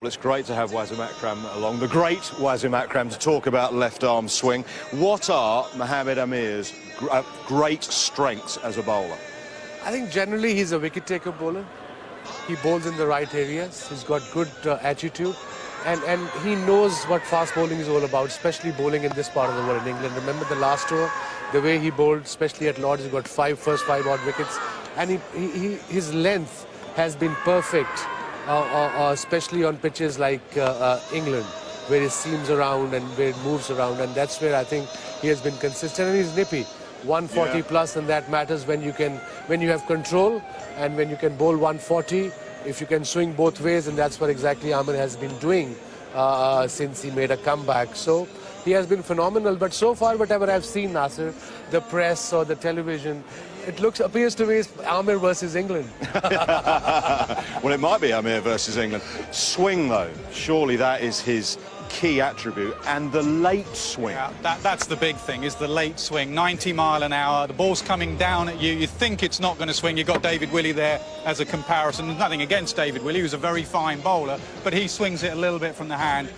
Well, it's great to have Wasim Akram along, the great Wasim Akram, to talk about left-arm swing. What are Mohammad Aamir's great strengths as a bowler? I think generally he's a wicket-taker bowler. He bowls in the right areas. He's got good attitude. And he knows what fast bowling is all about, especially bowling in this part of the world, in England. Remember the last tour, the way he bowled, especially at Lords, he got first five odd wickets. And his length has been perfect. Especially on pitches like England, where it seams around and where it moves around, and that's where I think he has been consistent, and he's nippy. 140 plus, and that matters when you have control and when you can bowl 140. If you can swing both ways, and that's what exactly Aamir has been doing since he made a comeback. So he has been phenomenal. But so far, whatever I've seen, Nasser, the press or the television, it appears to me it's Aamir versus England. Well, it might be Aamir versus England. Swing, though, surely that is his key attribute, and the late swing. Yeah, that's the big thing, is the late swing. 90 mile an hour, the ball's coming down at you, you think it's not going to swing. You've got David Willey there as a comparison. There's nothing against David Willey, who's a very fine bowler, but he swings it a little bit from the hand.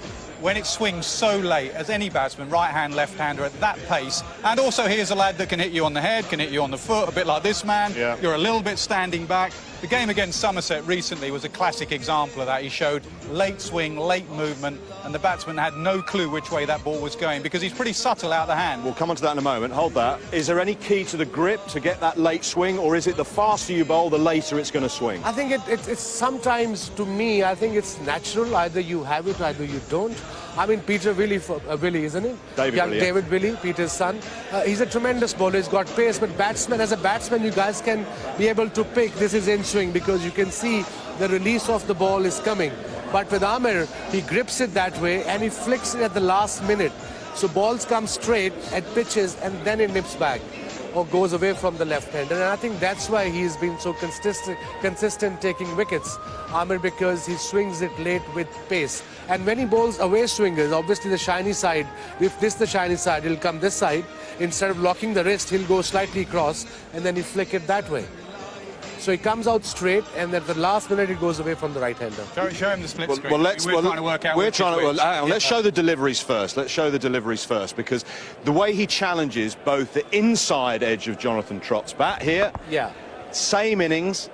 When it swings so late, as any batsman, right-hand, left-hander, at that pace, and also here's a lad that can hit you on the head, can hit you on the foot, a bit like this man. Yeah. You're a little bit standing back. The game against Somerset recently was a classic example of that. He showed late swing, late movement, and the batsman had no clue which way that ball was going, because he's pretty subtle out the hand. We'll come on to that in a moment. Hold that. Is there any key to the grip to get that late swing, or is it the faster you bowl, the later it's going to swing? I think it's sometimes, to me, I think it's natural. Either you have it, either you don't. I mean, Peter Willey, isn't it? David Willey, Peter's son. He's a tremendous bowler. He's got pace, but as a batsman, you guys can be able to pick this is in swing, because you can see the release of the ball is coming. But with Aamir, he grips it that way and he flicks it at the last minute. So balls come straight at pitches and then it nips back or goes away from the left-hander. And I think that's why he's been so consistent taking wickets, Aamir, because he swings it late with pace. And when he bowls away swingers, obviously the shiny side, if this is the shiny side, he'll come this side. Instead of locking the wrist, he'll go slightly across and then he flick it that way. So he comes out straight, and at the last minute, he goes away from the right-hander. Show him the split screen. We're trying to work out. Let's show the deliveries first. Let's show the deliveries first, because the way he challenges both the inside edge of Jonathan Trott's bat here, same innings,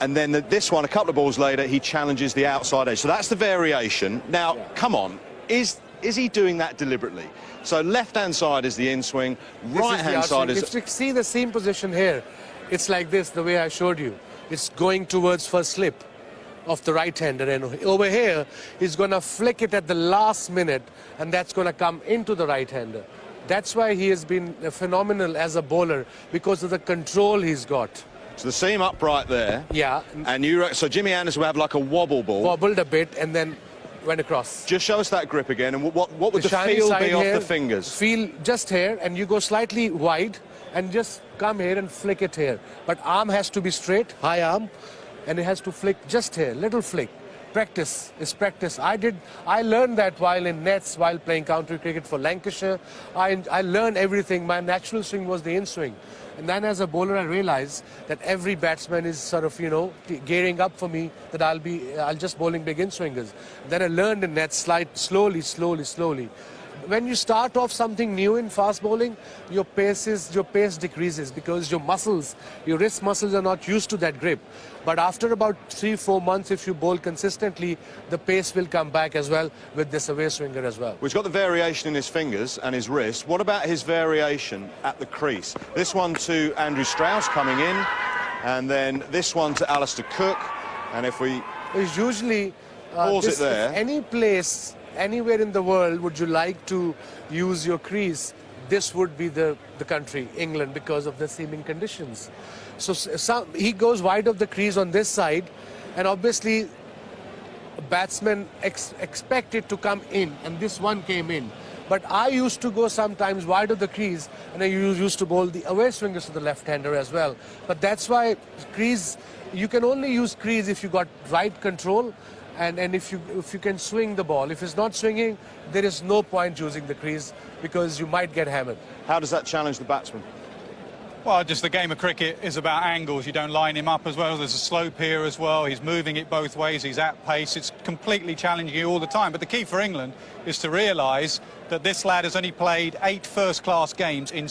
and then this one, a couple of balls later, he challenges the outside edge. So that's the variation. Now, come on, is he doing that deliberately? So left-hand side is the in-swing, right-hand side is... If you see the same position here, it's like this, the way I showed you. It's going towards first slip of the right-hander, and over here, he's going to flick it at the last minute, and that's going to come into the right-hander. That's why he has been phenomenal as a bowler, because of the control he's got. So the seam upright there. Yeah. And so Jimmy Anderson will have like a wobble ball. Wobbled a bit and then went across. Just show us that grip again, and what would the feel be off the fingers? Feel just here, and you go slightly wide, and just come here and flick it here. But arm has to be straight, high arm, and it has to flick just here, little flick. Practice is practice. I learned that while in nets, while playing county cricket for Lancashire. I learned everything. My natural swing was the in-swing. And then as a bowler, I realized that every batsman is sort of, gearing up for me, that I'll just bowling big in-swingers. Then I learned in nets, slowly. When you start off something new in fast bowling, your pace decreases, because your wrist muscles are not used to that grip. But after about 3-4 months, if you bowl consistently, the pace will come back as well with this away swinger as well. Well, he's got the variation in his fingers and his wrist. What about his variation at the crease? This one to Andrew Strauss coming in, and then this one to Alistair Cook. And if we... It's usually... pause it there. If any place... anywhere in the world would you like to use your crease, this would be the country, England, because of the seaming conditions. So he goes wide of the crease on this side, and obviously batsmen expect it to come in, and this one came in. But I used to go sometimes wide of the crease, and I used to bowl the away swingers to the left-hander as well. But that's why crease, you can only use crease if you got right control, and if you can swing the ball. If it's not swinging, there is no point using the crease, because you might get hammered. How does that challenge the batsman? Well, just the game of cricket is about angles. You don't line him up as well. There's a slope here as well. He's moving it both ways. He's at pace. It's completely challenging you all the time. But the key for England is to realise that this lad has only played 8 first-class games in